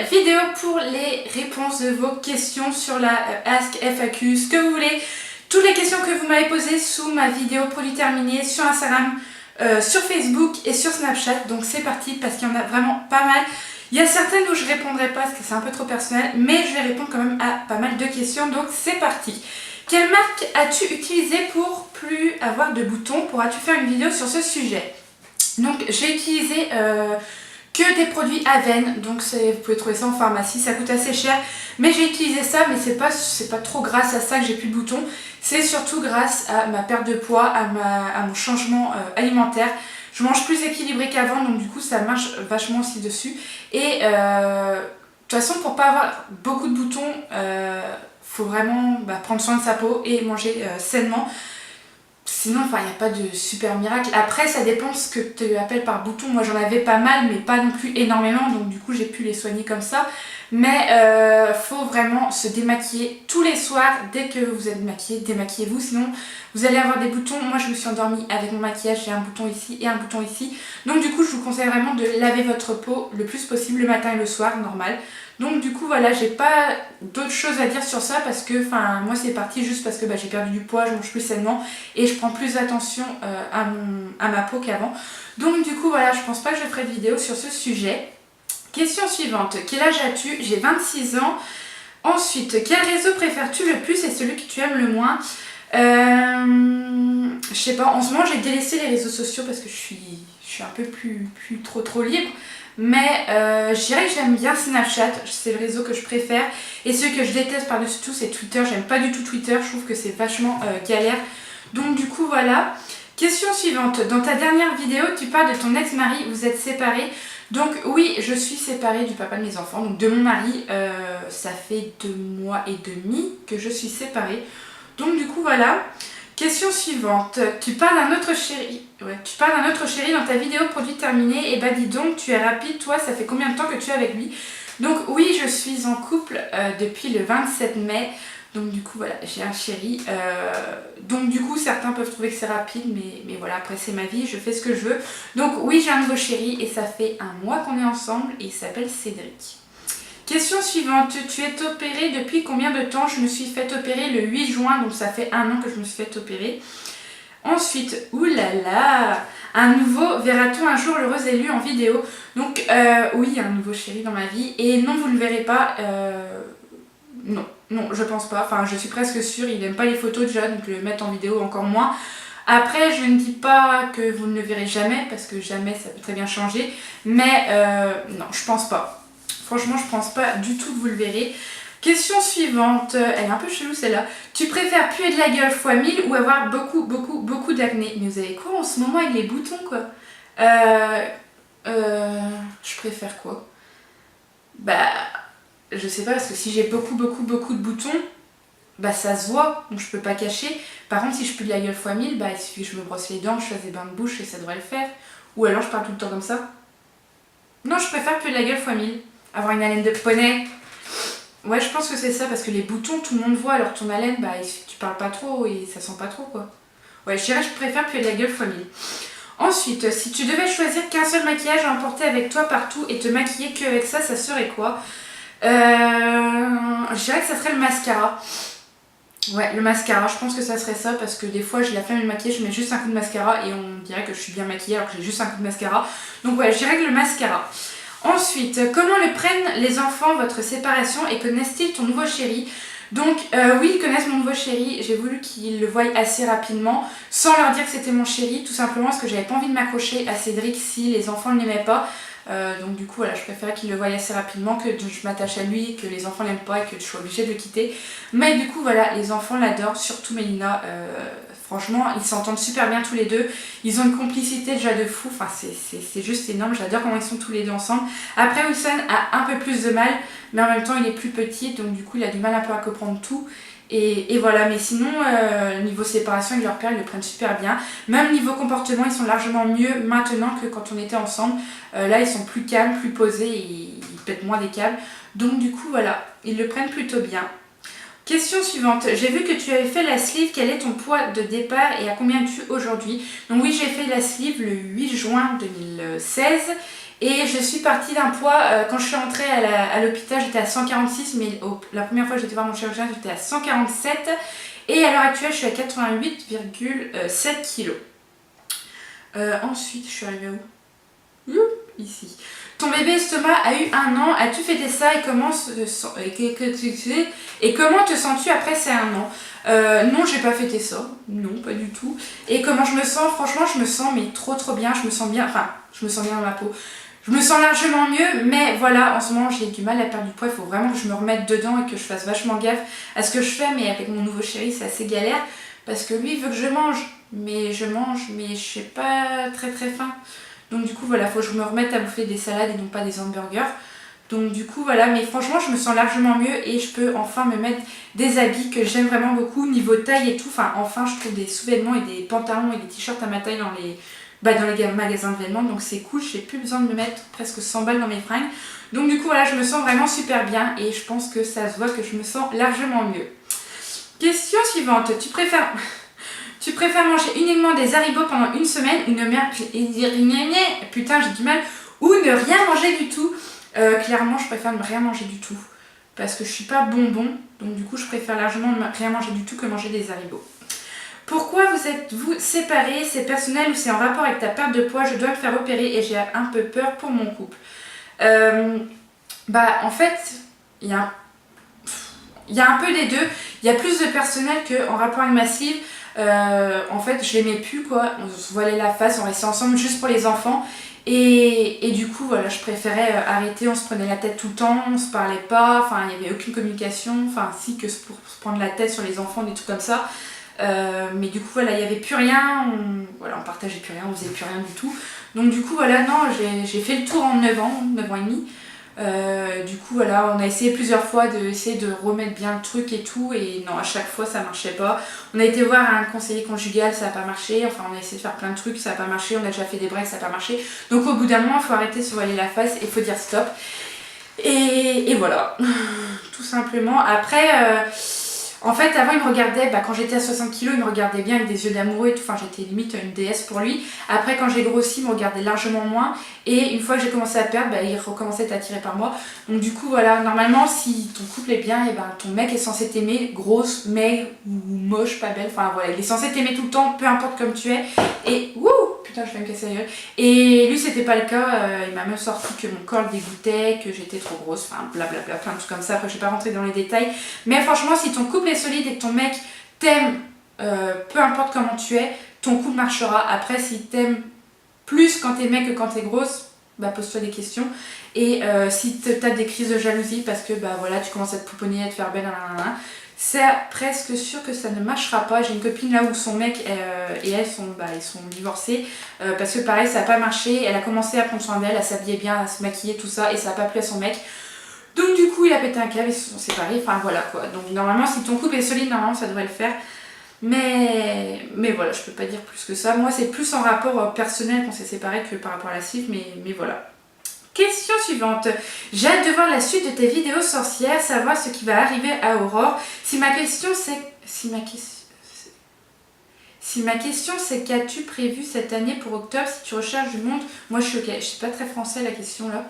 vidéo pour les réponses de vos questions sur la Ask FAQ, ce que vous voulez. Toutes les questions que vous m'avez posées sous ma vidéo produit terminé sur Instagram, sur Facebook et sur Snapchat. Donc c'est parti parce qu'il y en a vraiment pas mal. Il y a certaines où je répondrai pas parce que c'est un peu trop personnel, mais je vais répondre quand même à pas mal de questions. Donc c'est parti. Quelle marque as-tu utilisée pour plus avoir de boutons? Pourras-tu faire une vidéo sur ce sujet? Donc j'ai utilisé que des produits Aven, donc vous pouvez trouver ça en pharmacie, ça coûte assez cher, mais j'ai utilisé ça, mais c'est pas trop grâce à ça que j'ai plus de boutons, c'est surtout grâce à ma perte de poids, à mon changement alimentaire. Je mange plus équilibré qu'avant, donc du coup ça marche vachement aussi dessus. Et de toute façon, pour pas avoir beaucoup de boutons, faut vraiment prendre soin de sa peau et manger sainement. Sinon, il n'y a pas de super miracle. Après, ça dépend ce que tu appelles par bouton. Moi, j'en avais pas mal, mais pas non plus énormément. Donc, du coup, j'ai pu les soigner comme ça. Mais faut vraiment se démaquiller tous les soirs. Dès que vous êtes maquillé, démaquillez-vous. Sinon, vous allez avoir des boutons. Moi, je me suis endormie avec mon maquillage. J'ai un bouton ici et un bouton ici. Donc, du coup, je vous conseille vraiment de laver votre peau le plus possible le matin et le soir, normal. Donc du coup voilà, j'ai pas d'autres choses à dire sur ça parce que moi c'est parti juste parce que j'ai perdu du poids, je mange plus sainement et je prends plus attention à ma peau qu'avant. Donc du coup voilà, je pense pas que je ferai de vidéo sur ce sujet. Question suivante, quel âge as-tu? J'ai 26 ans. Ensuite, quel réseau préfères-tu le plus et celui que tu aimes le moins? Je sais pas, en ce moment j'ai délaissé les réseaux sociaux parce que je suis un peu plus trop libre. Mais je dirais que j'aime bien Snapchat, c'est le réseau que je préfère. Et ce que je déteste par-dessus tout, c'est Twitter. J'aime pas du tout Twitter, je trouve que c'est vachement galère. Donc du coup voilà. Question suivante, dans ta dernière vidéo, tu parles de ton ex-mari, vous êtes séparés. Donc oui, je suis séparée du papa de mes enfants, donc de mon mari. Ça fait 2 mois et demi que je suis séparée. Donc du coup voilà. Question suivante, tu parles d'un autre chéri. Ouais, tu parles d'un autre chéri dans ta vidéo produit terminé. Et dis donc, tu es rapide, toi, ça fait combien de temps que tu es avec lui? Donc oui, je suis en couple depuis le 27 mai. Donc du coup, voilà, j'ai un chéri. Donc du coup, certains peuvent trouver que c'est rapide, mais voilà, après c'est ma vie, je fais ce que je veux. Donc oui, j'ai un nouveau chéri et ça fait 1 mois qu'on est ensemble et il s'appelle Cédric. Question suivante, tu es opérée depuis combien de temps? Je me suis fait opérer le 8 juin, donc ça fait 1 an que je me suis fait opérer. Ensuite, oulala, un nouveau, verra-t-on un jour l'heureux élu en vidéo? Donc oui, il y a un nouveau chéri dans ma vie, et non, vous ne le verrez pas, non, je pense pas, je suis presque sûre, il n'aime pas les photos déjà, donc le mettre en vidéo encore moins. Après, je ne dis pas que vous ne le verrez jamais, parce que jamais ça peut très bien changer, mais non, je pense pas. Franchement, je pense pas du tout que vous le verrez. Question suivante, elle est un peu chelou celle-là. Tu préfères puer de la gueule fois 1000 ou avoir beaucoup d'acné? Mais vous avez quoi en ce moment avec les boutons quoi? Je préfère quoi? Je sais pas parce que si j'ai beaucoup de boutons, ça se voit, donc je peux pas cacher. Par contre, si je pue de la gueule fois 1000, il suffit que je me brosse les dents, que je fasse des bains de bouche et ça devrait le faire. Ou alors je parle tout le temps comme ça. Non, je préfère puer de la gueule fois 1000. Avoir une haleine de poney. Ouais, je pense que c'est ça, parce que les boutons, tout le monde voit, alors ton haleine, tu parles pas trop et ça sent pas trop, quoi. Ouais, je dirais que je préfère puer de la gueule fois 1000. Ensuite, si tu devais choisir qu'un seul maquillage à emporter avec toi partout et te maquiller qu'avec ça, ça serait quoi? Je dirais que ça serait le mascara. Ouais, le mascara, je pense que ça serait ça, parce que des fois, j'ai la flemme de maquiller, je mets juste un coup de mascara et on dirait que je suis bien maquillée alors que j'ai juste un coup de mascara. Donc ouais, je dirais que le mascara. Ensuite, comment le prennent les enfants, votre séparation, et connaissent-ils ton nouveau chéri? Donc oui, ils connaissent mon nouveau chéri, j'ai voulu qu'ils le voient assez rapidement, sans leur dire que c'était mon chéri, tout simplement parce que j'avais pas envie de m'accrocher à Cédric si les enfants ne l'aimaient pas. Donc du coup voilà, je préférais qu'ils le voient assez rapidement, que je m'attache à lui, que les enfants l'aiment pas et que je sois obligée de le quitter. Mais du coup voilà, les enfants l'adorent, surtout Mélina. Franchement, ils s'entendent super bien tous les deux. Ils ont une complicité déjà de fou. C'est juste énorme. J'adore comment ils sont tous les deux ensemble. Après, Wilson a un peu plus de mal, mais en même temps, il est plus petit. Donc, du coup, il a du mal un peu à comprendre tout. Et voilà. Mais sinon, niveau séparation avec leur père, ils le prennent super bien. Même niveau comportement, ils sont largement mieux maintenant que quand on était ensemble. Là, ils sont plus calmes, plus posés. Et ils pètent moins des câbles. Donc, du coup, voilà. Ils le prennent plutôt bien. Question suivante. J'ai vu que tu avais fait la sleeve. Quel est ton poids de départ et à combien es-tu aujourd'hui? Donc oui, j'ai fait la sleeve le 8 juin 2016 et je suis partie d'un poids, quand je suis rentrée à l'hôpital, j'étais à 146, mais la première fois que j'étais voir mon chirurgien, j'étais à 147 et à l'heure actuelle, je suis à 88,7 kg. Ensuite, je suis arrivée où? Ici. Ton bébé estomac a eu 1 an, as-tu fêté ça et comment te sens-tu après ces 1 an? Non, j'ai pas fêté ça, non, pas du tout. Et comment je me sens? Franchement, je me sens mais trop bien, je me sens bien, enfin, je me sens bien dans ma peau. Je me sens largement mieux, mais voilà, en ce moment j'ai du mal à perdre du poids, il faut vraiment que je me remette dedans et que je fasse vachement gaffe à ce que je fais, mais avec mon nouveau chéri c'est assez galère, parce que lui il veut que je mange, mais je suis pas très faim. Donc du coup voilà, faut que je me remette à bouffer des salades et non pas des hamburgers. Donc du coup voilà, mais franchement je me sens largement mieux et je peux enfin me mettre des habits que j'aime vraiment beaucoup, niveau taille et tout. Enfin je trouve des sous-vêtements et des pantalons et des t-shirts à ma taille dans les magasins de vêtements. Donc c'est cool, j'ai plus besoin de me mettre presque 100 balles dans mes fringues. Donc du coup voilà, je me sens vraiment super bien et je pense que ça se voit que je me sens largement mieux. Question suivante, tu préfères manger uniquement des Haribo pendant une semaine ou ne rien manger du tout? Clairement, je préfère ne rien manger du tout parce que je suis pas bonbon, donc du coup, je préfère largement ne rien manger du tout que manger des Haribo. Pourquoi vous êtes-vous séparés? C'est personnel ou c'est en rapport avec ta perte de poids? Je dois me faire opérer et j'ai un peu peur pour mon couple. En fait, il y a un peu des deux. Il y a plus de personnel qu'en rapport avec ma sleeve. En fait je l'aimais plus quoi, on se voilait la face, on restait ensemble juste pour les enfants et du coup voilà, je préférais arrêter, on se prenait la tête tout le temps, on se parlait pas, enfin il n'y avait aucune communication, enfin si que pour se prendre la tête sur les enfants, des trucs comme ça, mais du coup voilà, il n'y avait plus rien, on partageait plus rien, on faisait plus rien du tout, donc du coup voilà, non, j'ai fait le tour en 9 ans et demi. Du coup voilà, on a essayé plusieurs fois d'essayer de remettre bien le truc et tout, et non, à chaque fois ça marchait pas. On a été voir un conseiller conjugal, ça n'a pas marché, enfin on a essayé de faire plein de trucs, ça n'a pas marché, on a déjà fait des breaks, ça n'a pas marché. Donc au bout d'un moment il faut arrêter de se voiler la face et il faut dire stop. Et voilà, tout simplement. Après, en fait avant il me regardait, quand j'étais à 60 kg il me regardait bien avec des yeux d'amoureux et tout, enfin j'étais limite une déesse pour lui. Après quand j'ai grossi il me regardait largement moins, et une fois que j'ai commencé à perdre, il recommençait à être attiré par moi. Donc du coup voilà, normalement si ton couple est bien, et ton mec est censé t'aimer grosse, maigre ou moche, pas belle, enfin voilà, il est censé t'aimer tout le temps, peu importe comme tu es. Et wouh, putain je vais me casser la gueule. Et lui c'était pas le cas, il m'a même sorti que mon corps le dégoûtait, que j'étais trop grosse, enfin blablabla, plein de trucs comme ça. Après je vais pas rentrer dans les détails, mais franchement si ton couple est solide et que ton mec t'aime, peu importe comment tu es, ton couple marchera. Après s'il t'aime plus quand t'es mec que quand t'es grosse, pose-toi des questions. Et si t'as des crises de jalousie parce que voilà, tu commences à te pouponner, à te faire belle, c'est presque sûr que ça ne marchera pas. J'ai une copine là où son mec et elle ils sont divorcés, parce que pareil ça n'a pas marché. Elle a commencé à prendre soin d'elle, à s'habiller bien, à se maquiller, tout ça, et ça n'a pas plu à son mec. Donc du coup il a pété un câble, ils se sont séparés, enfin voilà quoi. Donc normalement si ton couple est solide, normalement ça devrait le faire. Mais voilà, je peux pas dire plus que ça. Moi c'est plus en rapport personnel qu'on s'est séparés que par rapport à la sleeve, mais voilà. Question suivante. J'ai hâte de voir la suite de tes vidéos sorcières, savoir ce qui va arriver à Aurore. Si ma question c'est qu'as-tu prévu cette année pour octobre si tu recherches du monde? Moi je suis ok, je suis pas très français la question là.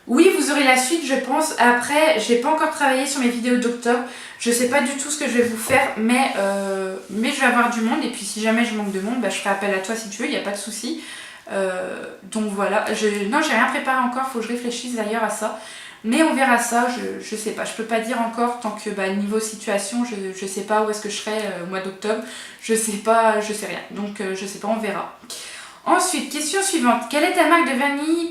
Oui, vous aurez la suite je pense. Après j'ai pas encore travaillé sur mes vidéos d'octobre, je sais pas du tout ce que je vais vous faire, mais je vais avoir du monde, et puis si jamais je manque de monde, je ferai appel à toi si tu veux, il n'y a pas de souci. Donc voilà, non j'ai rien préparé encore, faut que je réfléchisse d'ailleurs à ça, mais on verra ça, je sais pas, je peux pas dire encore tant que niveau situation, je sais pas où est-ce que je serai au mois d'octobre, je sais rien, donc je sais pas, on verra. Ensuite, question suivante, quelle est ta marque de vernis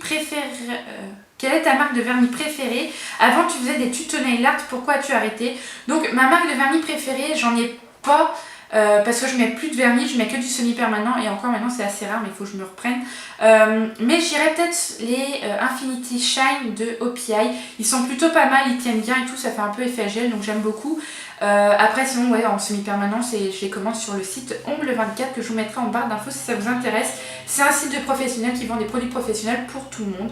préférée? Avant tu faisais des tutos nail art, pourquoi as-tu arrêté? Donc ma marque de vernis préférée, j'en ai pas. Parce que je mets plus de vernis, je mets que du semi-permanent, et encore maintenant c'est assez rare, mais il faut que je me reprenne. Mais j'irai peut-être les Infinity Shine de OPI, ils sont plutôt pas mal, ils tiennent bien et tout, ça fait un peu effet gel, donc j'aime beaucoup. Après sinon ouais, en semi-permanent je les commande sur le site Ongle24 que je vous mettrai en barre d'infos si ça vous intéresse. C'est un site de professionnels qui vend des produits professionnels pour tout le monde.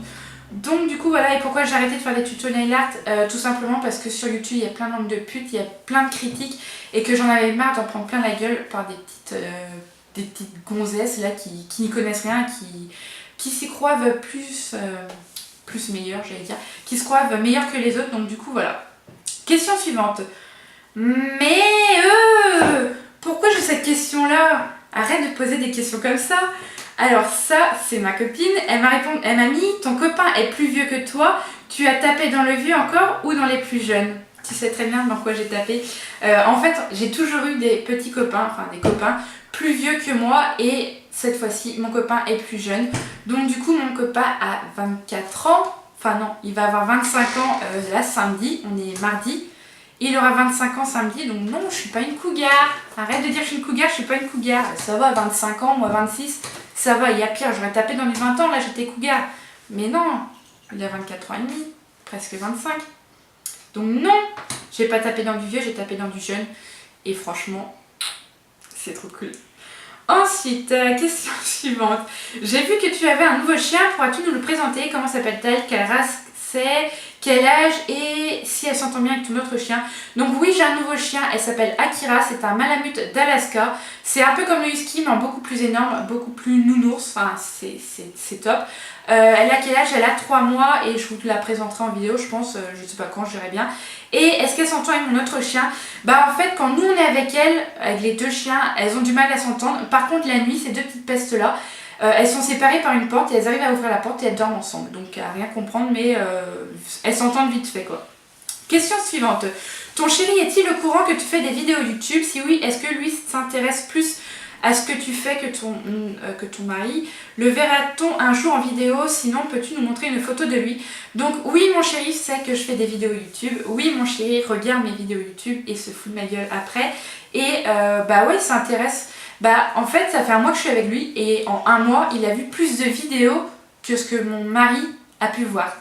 Donc du coup voilà, et pourquoi j'ai arrêté de faire des tutos nail art, tout simplement parce que sur YouTube il y a plein de nombre de putes, il y a plein de critiques et que j'en avais marre d'en prendre plein la gueule par des petites gonzesses là qui n'y connaissent rien, qui s'y croient plus meilleures, j'allais dire, qui se croient meilleures que les autres. Donc du coup voilà. Question suivante. Mais pourquoi j'ai cette question là? Arrête de poser des questions comme ça. Alors ça, c'est ma copine, elle m'a mis: ton copain est plus vieux que toi, tu as tapé dans le vieux encore ou dans les plus jeunes? Tu sais très bien dans quoi j'ai tapé. En fait, j'ai toujours eu des petits copains, enfin des copains plus vieux que moi, et cette fois-ci, mon copain est plus jeune. Donc du coup, mon copain a 24 ans, enfin non, il va avoir 25 ans là samedi, on est mardi. Il aura 25 ans samedi, donc non, je suis pas une cougar. Arrête de dire que je suis une cougar, je suis pas une cougar. Ça va, 25 ans, moi 26, ça va, il y a pire, j'aurais tapé dans les 20 ans, là j'étais cougar. Mais non, il a 24 ans et demi, presque 25. Donc non, j'ai pas tapé dans du vieux, j'ai tapé dans du jeune. Et franchement, c'est trop cool. Ensuite, question suivante. J'ai vu que tu avais un nouveau chien, pourras-tu nous le présenter? Comment s'appelle-t-elle? Quelle race c'est? Quel âge? Et si elle s'entend bien avec ton autre chien? Donc oui, j'ai un nouveau chien, elle s'appelle Akira, c'est un malamute d'Alaska. C'est un peu comme le husky, mais en beaucoup plus énorme, beaucoup plus nounours, enfin c'est top. Elle a quel âge? Elle a 3 mois et je vous la présenterai en vidéo, je pense, je sais pas quand, je dirai bien. Et est-ce qu'elle s'entend avec mon autre chien? Bah en fait, quand nous on est avec elle, avec les deux chiens, elles ont du mal à s'entendre. Par contre la nuit, ces deux petites pestes là, elles sont séparées par une porte et elles arrivent à ouvrir la porte et elles dorment ensemble. Donc à rien comprendre, mais elles s'entendent vite fait quoi. Question suivante. Ton chéri est-il au courant que tu fais des vidéos YouTube? Si oui, est-ce que lui s'intéresse plus à ce que tu fais que ton mari? Le verra-t-on un jour en vidéo? Sinon, peux-tu nous montrer une photo de lui? Donc oui, mon chéri sait que je fais des vidéos YouTube. Oui, mon chéri regarde mes vidéos YouTube et se fout de ma gueule après. Et bah ouais, il s'intéresse. Bah en fait, ça fait un mois que je suis avec lui et en un mois, il a vu plus de vidéos que ce que mon mari a pu voir.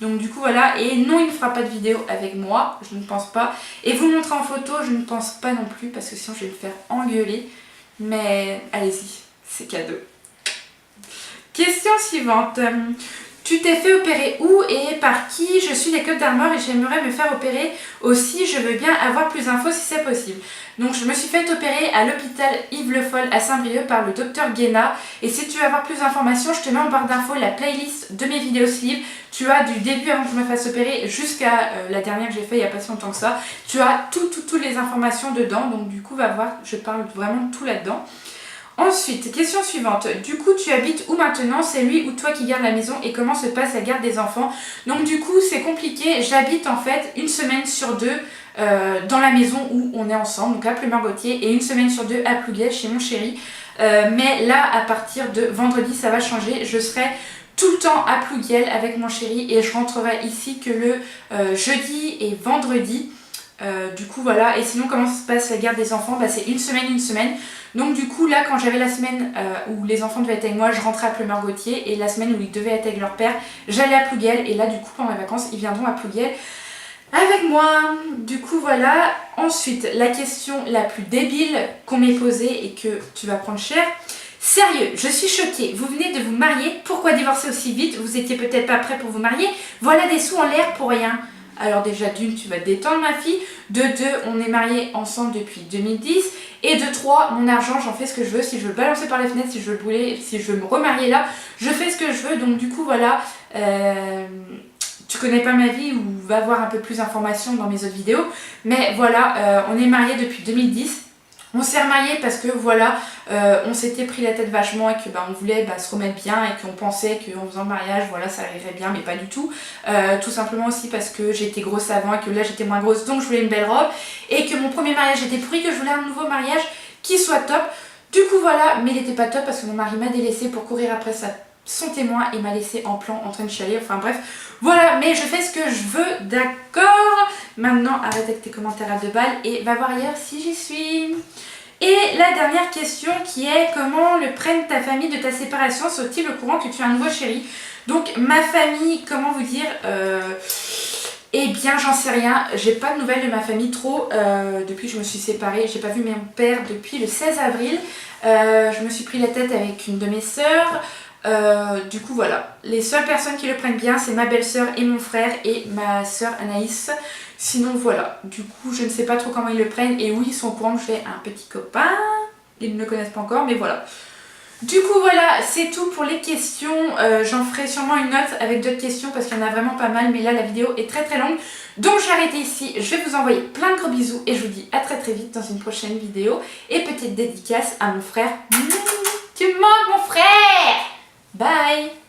Donc du coup voilà, et non, il ne fera pas de vidéo avec moi, je ne pense pas. Et vous le montrer en photo, je ne pense pas non plus, parce que sinon je vais me faire engueuler. Mais allez-y, c'est cadeau. Question suivante. Tu t'es fait opérer où et par qui? Je suis des Côtes d'Armor et j'aimerais me faire opérer aussi. Je veux bien avoir plus d'infos si c'est possible. Donc je me suis fait opérer à l'hôpital Yves Le Foll à Saint-Brieuc par le docteur Guéna. Et si tu veux avoir plus d'informations, je te mets en barre d'infos la playlist de mes vidéos sleeve. Tu as du début avant que je me fasse opérer jusqu'à la dernière que j'ai fait il n'y a pas si longtemps que ça. Tu as toutes les informations dedans. Donc du coup va voir, je parle vraiment de tout là-dedans. Ensuite, question suivante. Du coup, tu habites où maintenant? C'est lui ou toi qui garde la maison et comment se passe la garde des enfants? Donc du coup, c'est compliqué. J'habite en fait une semaine sur deux dans la maison où on est ensemble, donc à Plumeur-Gautier, et une semaine sur deux à Plouguel chez mon chéri. Mais là, à partir de vendredi, ça va changer. Je serai tout le temps à Plouguel avec mon chéri et je rentrerai ici que le jeudi et vendredi. Du coup voilà, et sinon comment se passe la garde des enfants? Bah c'est une semaine. Donc du coup là quand j'avais la semaine où les enfants devaient être avec moi, je rentrais à Plumeur-Gautier, et la semaine où ils devaient être avec leur père, j'allais à Plouguel, et là du coup pendant les vacances ils viendront à Plouguel avec moi. Du coup voilà. Ensuite, la question la plus débile qu'on m'ait posée et que tu vas prendre cher. Sérieux, je suis choquée, vous venez de vous marier, pourquoi divorcer aussi vite? Vous étiez peut-être pas prêt pour vous marier, voilà des sous en l'air pour rien. Alors déjà d'une, tu vas te détendre ma fille. De deux, on est mariés ensemble depuis 2010. Et de trois, mon argent, j'en fais ce que je veux. Si je veux le balancer par les fenêtres, si je veux le brûler, si je veux me remarier là, je fais ce que je veux. Donc du coup voilà, tu connais pas ma vie ou va voir un peu plus d'informations dans mes autres vidéos. Mais voilà, on est mariés depuis 2010. On s'est remariés parce que voilà, on s'était pris la tête vachement et que on voulait se remettre bien et qu'on pensait qu'en faisant le mariage, voilà, ça irait bien, mais pas du tout. Tout simplement aussi parce que j'étais grosse avant et que là j'étais moins grosse, donc je voulais une belle robe. Et que mon premier mariage était pourri, que je voulais un nouveau mariage qui soit top. Du coup voilà, mais il n'était pas top parce que mon mari m'a délaissé pour courir après son témoin et m'a laissé en plan en train de chialer, enfin bref. Voilà, mais je fais ce que je veux, d'accord? Maintenant, arrête avec tes commentaires à 2 balles et va voir ailleurs si j'y suis. Et la dernière question qui est: comment le prennent ta famille de ta séparation? Sont-ils au courant que tu as un nouveau chéri? Donc ma famille, comment vous dire, eh bien j'en sais rien, j'ai pas de nouvelles de ma famille trop depuis que je me suis séparée. J'ai pas vu mon père depuis le 16 avril. Je me suis pris la tête avec une de mes sœurs. Du coup voilà, les seules personnes qui le prennent bien c'est ma belle-sœur et mon frère et ma sœur Anaïs. Sinon voilà, du coup je ne sais pas trop comment ils le prennent. Et oui, ils sont au courant que j'ai un petit copain. Ils ne me connaissent pas encore mais voilà. Du coup voilà, c'est tout pour les questions. J'en ferai sûrement une autre avec d'autres questions parce qu'il y en a vraiment pas mal. Mais là la vidéo est très longue. Donc je vais arrêter ici. Je vais vous envoyer plein de gros bisous. Et je vous dis à très vite dans une prochaine vidéo. Et petite dédicace à mon frère. Tu me manques mon frère. Bye.